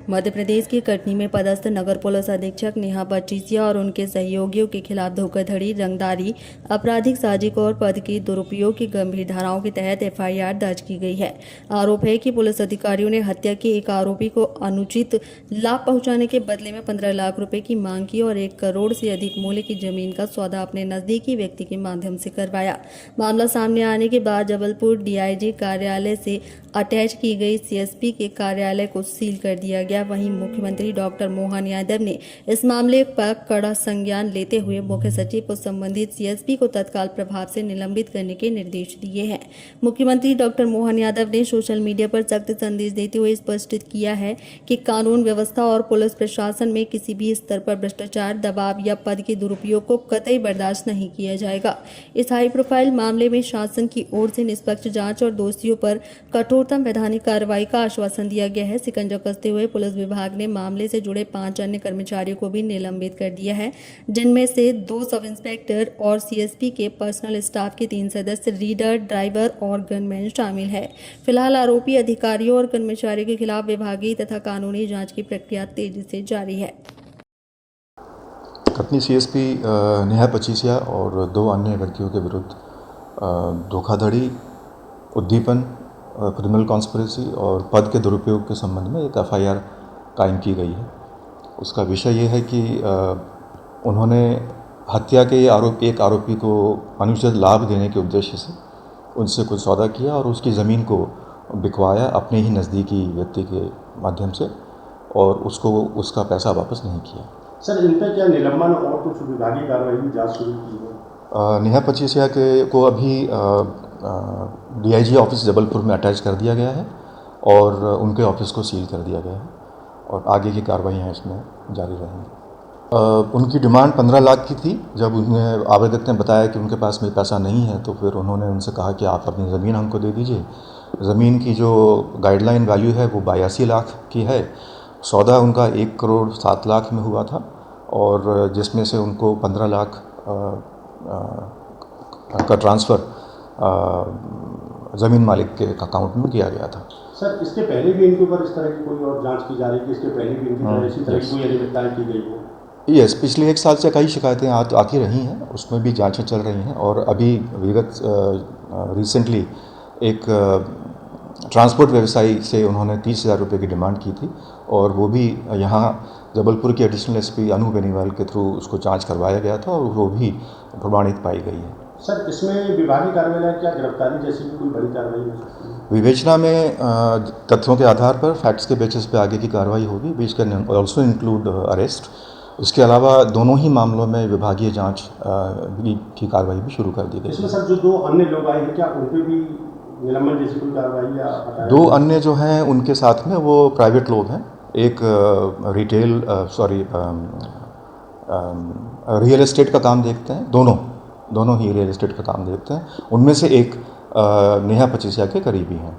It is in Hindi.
मध्य प्रदेश के कटनी में पदस्थ नगर पुलिस अधीक्षक नेहा बचीसिया और उनके सहयोगियों के खिलाफ धोखाधड़ी, रंगदारी, आपराधिक साजिश और पद के दुरुपयोग की गंभीर धाराओं के तहत एफआईआर दर्ज की गई है। आरोप है कि पुलिस अधिकारियों ने हत्या के एक आरोपी को अनुचित लाभ पहुंचाने के बदले में 15 लाख रुपए की मांग की और 1 करोड़ से अधिक मूल्य की जमीन का सौदा अपने नजदीकी व्यक्ति के माध्यम से करवाया। मामला सामने आने के बाद जबलपुर डीआईजी कार्यालय से अटैच की गई सीएसपी के कार्यालय को सील कर दिया गया। वहीं मुख्यमंत्री डॉक्टर मोहन यादव ने इस मामले पर कड़ा संज्ञान लेते हुए मुख्य सचिव को संबंधित सीएसपी को तत्काल प्रभाव से निलंबित करने के निर्देश दिए हैं। मुख्यमंत्री डॉक्टर मोहन यादव ने सोशल मीडिया पर सख्त संदेश देते हुए स्पष्ट किया है कि कानून व्यवस्था और पुलिस प्रशासन में किसी भी स्तर पर भ्रष्टाचार, दबाव या पद के दुरुपयोग को कतई बर्दाश्त नहीं किया जाएगा। इस हाई प्रोफाइल मामले में शासन की ओर से निष्पक्ष जांच और दोषियों पर कठोरतम वैधानिक कार्रवाई का आश्वासन दिया गया है। शिकंजा कसते हुए पुलिस विभाग ने मामले से जुड़े 5 अन्य कर्मचारियों को भी निलंबित कर दिया है, जिनमें से 2 सब इंस्पेक्टर और सीएसपी के पर्सनल स्टाफ के 3 सदस्य, रीडर, ड्राइवर और गनमैन शामिल है। फिलहाल आरोपी अधिकारियों और कर्मचारियों के खिलाफ विभागीय तथा कानूनी जांच की प्रक्रिया तेजी से जारी है। कटनी सीएसपी नेहा बचीसिया और 2 अन्य व्यक्तियों के विरुद्ध धोखाधड़ी, उद्दीपन, क्रिमिनल कॉन्स्पिरेसी और पद के दुरुपयोग के संबंध में एक एफआईआर कायम की गई है। उसका विषय ये है कि उन्होंने हत्या के एक आरोपी को अनुचित लाभ देने के उद्देश्य से उनसे कुछ सौदा किया और उसकी ज़मीन को बिकवाया अपने ही नज़दीकी व्यक्ति के माध्यम से और उसको उसका पैसा वापस नहीं किया। सर, इन पर क्या निलंबन और कुछ विभागीय कार्रवाई की जांच शुरू की है? नेहा बचीसिया को अभी डीआईजी ऑफिस जबलपुर में अटैच कर दिया गया है और उनके ऑफिस को सील कर दिया गया है और आगे की कार्रवाइयाँ इसमें जारी रहेंगी। उनकी डिमांड 15 लाख की थी। जब उन्हें आवेदक ने बताया कि उनके पास में पैसा नहीं है तो फिर उन्होंने उनसे कहा कि आप अपनी ज़मीन हमको दे दीजिए। ज़मीन की जो गाइडलाइन वैल्यू है वो 82 लाख की है। सौदा उनका 1 करोड़ 7 लाख में हुआ था और जिसमें से उनको 15 लाख का ट्रांसफ़र ज़मीन मालिक के अकाउंट में किया गया था। सर, इसके पहले भी इनके ऊपर इस तरह की कोई और जांच की जा रही है कि इसके पहले भी इनकी तरह इसी तरह की कोई अनियमितताएं की गई हो? यस, पिछले 1 साल से कई शिकायतें आती रही हैं, उसमें भी जांचें चल रही हैं और अभी विगत रिसेंटली एक ट्रांसपोर्ट व्यवसायी से उन्होंने 30,000 रुपये की डिमांड की थी और वो भी यहाँ जबलपुर के एडिशनल एसपी अनु बेनीवाल के थ्रू उसको जांच करवाया गया था और वो भी प्रमाणित पाई गई है। सर, इसमें विभागीय कार्रवाई क्या गिरफ्तारी जैसी भी कोई बड़ी कार्रवाई हो सकती है? विवेचना में तथ्यों के आधार पर, फैक्ट्स के बेसिस पे आगे की कार्रवाई होगी। Which can also include arrest. इसके अलावा दोनों ही मामलों में विभागीय जांच की कार्रवाई भी शुरू कर दी गई। इसमें सर जो 2 अन्य लोग आए हैं क्या उन पर भी निलंबन जैसी कोई कार्रवाई या? 2 अन्य जो हैं उनके साथ में वो प्राइवेट लोग हैं। एक रियल एस्टेट का काम देखते हैं, दोनों ही रियल एस्टेट का काम देखते हैं। उनमें से एक नेहा बचीसिया के करीबी हैं।